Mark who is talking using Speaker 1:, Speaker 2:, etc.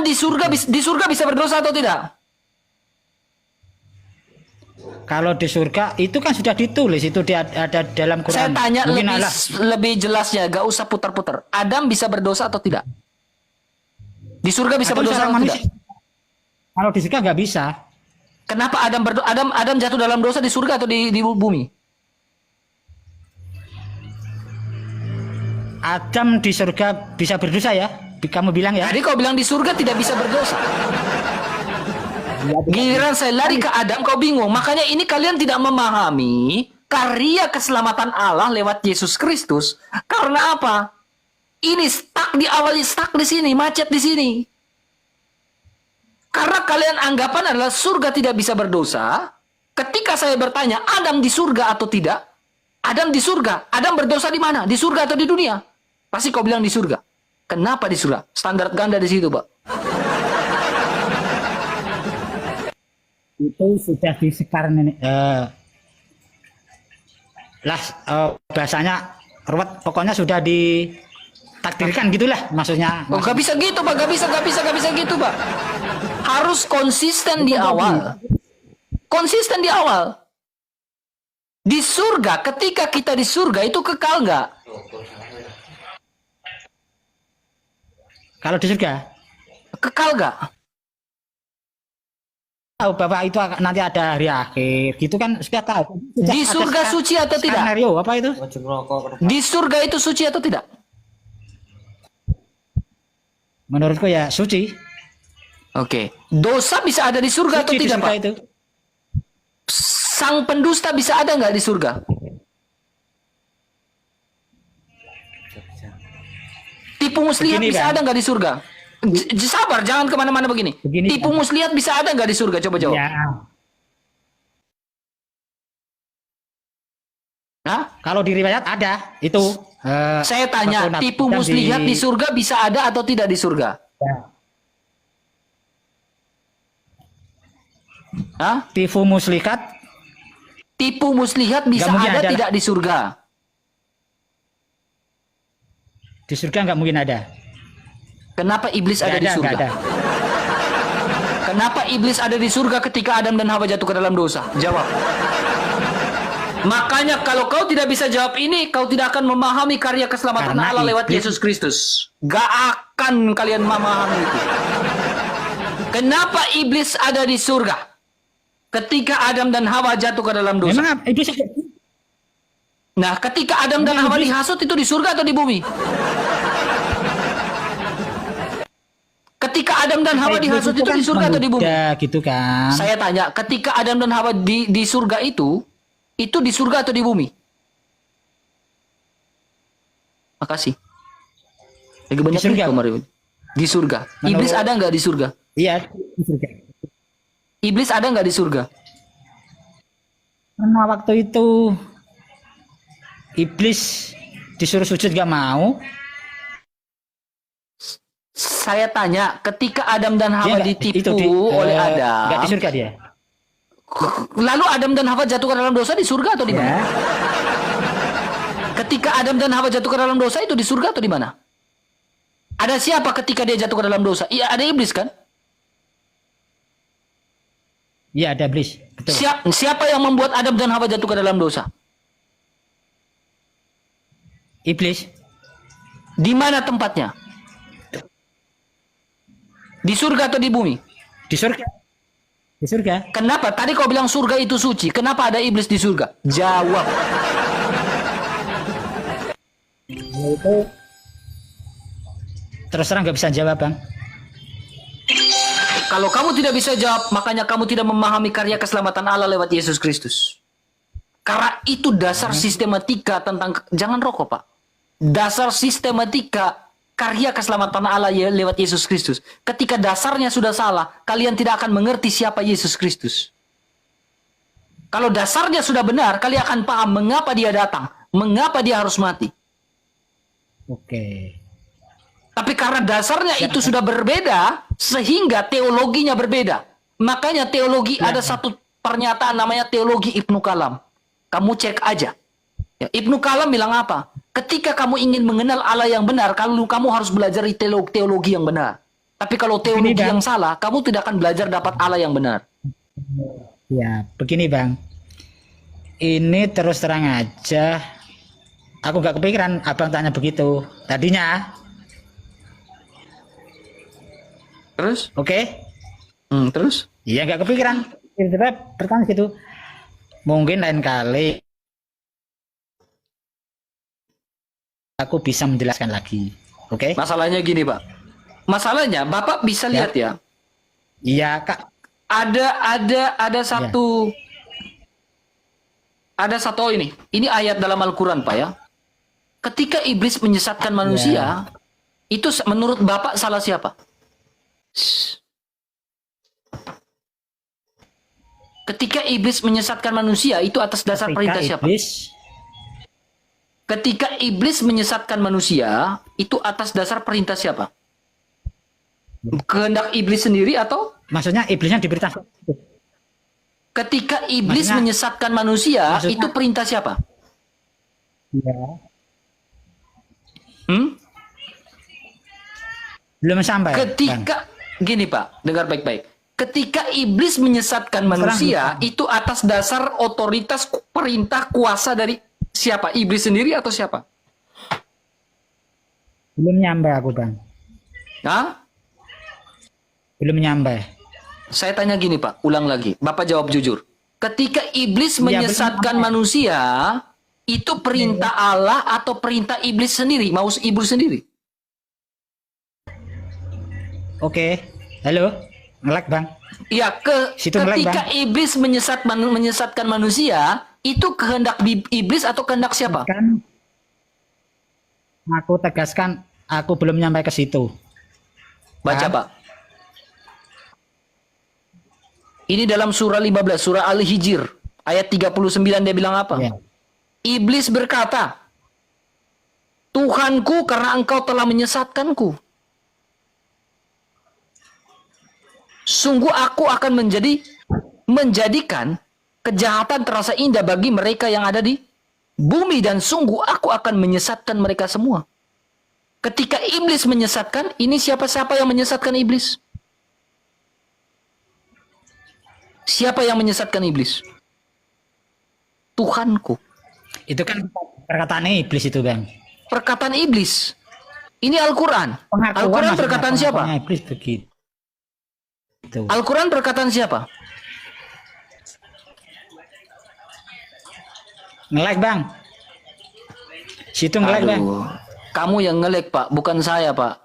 Speaker 1: di surga bisa berdosa atau tidak?
Speaker 2: Kalau di surga itu kan sudah ditulis, itu ada dalam Quran.
Speaker 1: Saya tanya
Speaker 2: Mungkin
Speaker 1: lebih jelasnya, gak usah putar-putar. Adam bisa berdosa atau tidak? Di surga bisa berdosa atau tidak?
Speaker 2: Kalau di surga nggak bisa.
Speaker 1: Kenapa Adam jatuh dalam dosa di surga atau di bumi?
Speaker 2: Adam di surga bisa berdosa ya? Kamu bilang ya?
Speaker 1: Tadi kau bilang di surga tidak bisa berdosa. Giliran saya lari ke Adam, kau bingung. Makanya ini kalian tidak memahami karya keselamatan Allah lewat Yesus Kristus. Karena apa? Ini stuck di awal, stuck di sini, macet di sini. Karena kalian anggapan adalah surga tidak bisa berdosa. Ketika saya bertanya, Adam di surga atau tidak? Adam di surga. Adam berdosa di mana? Di surga atau di dunia? Pasti kau bilang di surga. Kenapa di surga? Standar ganda di situ, Pak.
Speaker 2: Itu sudah disekar nenek. Bahasanya ruwet, pokoknya sudah ditakdirkan gitulah maksudnya.
Speaker 1: Oh, gak bisa gitu, Pak. Gak bisa gitu, Pak. Harus konsisten di awal. Konsisten di awal. Di surga, ketika kita di surga itu kekal nggak?
Speaker 2: Kalau di surga?
Speaker 1: Kekal nggak?
Speaker 2: Tahu bahwa itu nanti ada hari akhir, gitu kan sudah tahu.
Speaker 1: Di surga suci atau tidak?
Speaker 2: Skenario apa itu?
Speaker 1: Di surga itu suci atau tidak?
Speaker 2: Menurutku ya suci.
Speaker 1: Oke. Dosa bisa ada di surga atau tidak, Pak?
Speaker 2: Itu.
Speaker 1: Sang pendusta bisa ada nggak di surga? Tipu muslihat bisa ada nggak di surga? Sabar, jangan kemana-mana begini. Tipu muslihat bisa ada nggak di surga? Coba jawab.
Speaker 2: Ya.
Speaker 1: Hah?
Speaker 2: Kalau di riwayat ada itu.
Speaker 1: Saya tanya, tipu muslihat di surga bisa ada atau tidak di surga?
Speaker 2: Ya.
Speaker 1: Hah?
Speaker 2: Tipu muslihat bisa ada
Speaker 1: tidak di surga?
Speaker 2: Di surga nggak mungkin ada.
Speaker 1: Kenapa iblis ada di surga?
Speaker 2: Ada.
Speaker 1: Kenapa iblis ada di surga ketika Adam dan Hawa jatuh ke dalam dosa? Jawab. Makanya kalau kau tidak bisa jawab ini, kau tidak akan memahami karya keselamatan Allah lewat Yesus Kristus. Gak akan kalian memahami itu. Kenapa iblis ada di surga ketika Adam dan Hawa jatuh ke dalam dosa?
Speaker 2: Memang iblis.
Speaker 1: Nah, ketika Adam dan Hawa dihasut itu di surga atau di bumi? Ketika Adam dan Hawa dihasut itu di surga atau di bumi?
Speaker 2: Ya, gitu kan.
Speaker 1: Saya tanya, ketika Adam dan Hawa di surga itu di surga atau di bumi? Makasih. Lagi banyak
Speaker 2: di surga.
Speaker 1: Di surga. Iblis ada nggak di surga?
Speaker 2: Iya, di surga.
Speaker 1: Iblis ada nggak di surga?
Speaker 2: Karena waktu itu iblis disuruh sujud gak mau.
Speaker 1: Saya tanya, ketika Adam dan Hawa ditipu oleh Adam,
Speaker 2: nggak di surga dia.
Speaker 1: Lalu Adam dan Hawa jatuh ke dalam dosa di surga atau di mana? Ya. Ketika Adam dan Hawa jatuh ke dalam dosa itu di surga atau di mana? Ada siapa ketika dia jatuh ke dalam dosa? Iya, ada iblis kan?
Speaker 2: Iya, ada iblis. Betul.
Speaker 1: Siapa yang membuat Adam dan Hawa jatuh ke dalam dosa?
Speaker 2: Iblis.
Speaker 1: Di mana tempatnya? Di surga atau di bumi?
Speaker 2: Di surga. Di surga.
Speaker 1: Kenapa? Tadi kau bilang surga itu suci. Kenapa ada iblis di surga? Jawab.
Speaker 2: Itu terus terang nggak bisa jawab, Bang.
Speaker 1: Kalau kamu tidak bisa jawab, makanya kamu tidak memahami karya keselamatan Allah lewat Yesus Kristus. Karena itu dasar sistematika tentang... Jangan rokok, Pak. Dasar sistematika karya keselamatan Allah lewat Yesus Kristus. Ketika dasarnya sudah salah, kalian tidak akan mengerti siapa Yesus Kristus. Kalau dasarnya sudah benar, kalian akan paham mengapa dia datang, mengapa dia harus mati.
Speaker 2: Oke.
Speaker 1: Tapi karena dasarnya itu sudah berbeda, sehingga teologinya berbeda. Makanya teologi ada satu pernyataan namanya teologi Ibnu Kalam. Kamu cek aja. Ya, Ibnu Kalam bilang apa? Ketika kamu ingin mengenal Allah yang benar, kamu harus belajar teologi yang benar. Tapi kalau teologi
Speaker 2: Bang.
Speaker 1: yang salah, kamu tidak akan belajar dapat Allah yang benar.
Speaker 2: Ya, begini Bang. Ini terus terang aja, aku nggak kepikiran abang tanya begitu. Tadinya,
Speaker 1: Terus?
Speaker 2: oke?
Speaker 1: Terus?
Speaker 2: Iya nggak kepikiran. Tiba-tiba bertanya gitu. Mungkin lain kali aku bisa menjelaskan lagi. Oke?
Speaker 1: Masalahnya gini, Pak. Masalahnya, Bapak bisa
Speaker 2: Ya.
Speaker 1: lihat ya.
Speaker 2: Iya Kak.
Speaker 1: Ada satu ini. Ini ayat dalam Al-Quran, Pak ya. Ketika iblis menyesatkan manusia, itu menurut Bapak salah siapa? Ketika iblis menyesatkan manusia, itu atas dasar perintah siapa? Ketika iblis menyesatkan manusia, itu atas dasar perintah siapa? Kehendak iblis sendiri atau?
Speaker 2: Maksudnya iblisnya diberitahu.
Speaker 1: Ketika iblis
Speaker 2: Maksudnya-
Speaker 1: menyesatkan manusia,
Speaker 2: maksudnya-
Speaker 1: itu perintah siapa?
Speaker 2: Iya.
Speaker 1: Hmm?
Speaker 2: Belum sampai. Bang.
Speaker 1: Ketika gini Pak, dengar baik-baik. Ketika iblis menyesatkan manusia, itu atas dasar otoritas perintah kuasa dari siapa? Iblis sendiri atau siapa?
Speaker 2: Belum nyampe aku Bang.
Speaker 1: Hah?
Speaker 2: Belum nyampe.
Speaker 1: Saya tanya gini Pak, ulang lagi. Bapak jawab jujur. Ketika iblis
Speaker 2: Iya,
Speaker 1: menyesatkan
Speaker 2: benar.
Speaker 1: manusia, itu perintah Allah atau perintah iblis sendiri? Mau iblis sendiri?
Speaker 2: Oke. Halo. Ngelek Bang.
Speaker 1: Iya,
Speaker 2: Situ ngelek,
Speaker 1: ketika iblis menyesatkan manusia, itu kehendak iblis atau kehendak siapa?
Speaker 2: Kan aku tegaskan aku belum nyampe ke situ.
Speaker 1: Baca
Speaker 2: Kan?
Speaker 1: Pak. Ini dalam surah 15, surah Al-Hijr, ayat 39 dia bilang apa?
Speaker 2: Ya.
Speaker 1: Iblis berkata, Tuhanku karena engkau telah menyesatkanku. Sungguh aku akan menjadikan kejahatan terasa indah bagi mereka yang ada di bumi dan sungguh aku akan menyesatkan mereka semua. Ketika iblis menyesatkan, ini siapa-siapa yang menyesatkan iblis? Siapa yang menyesatkan iblis? Tuhanku.
Speaker 2: Itu kan perkataan iblis itu Bang.
Speaker 1: Perkataan iblis. Ini Al-Quran. Al-Quran
Speaker 2: maksudnya,
Speaker 1: perkataan siapa?
Speaker 2: pengakuannya Iblis begitu.
Speaker 1: Al-Quran perkataan siapa?
Speaker 2: Ngelek Bang. Situ ngelek Bang.
Speaker 1: Aduh, kamu yang ngelek Pak, bukan saya Pak.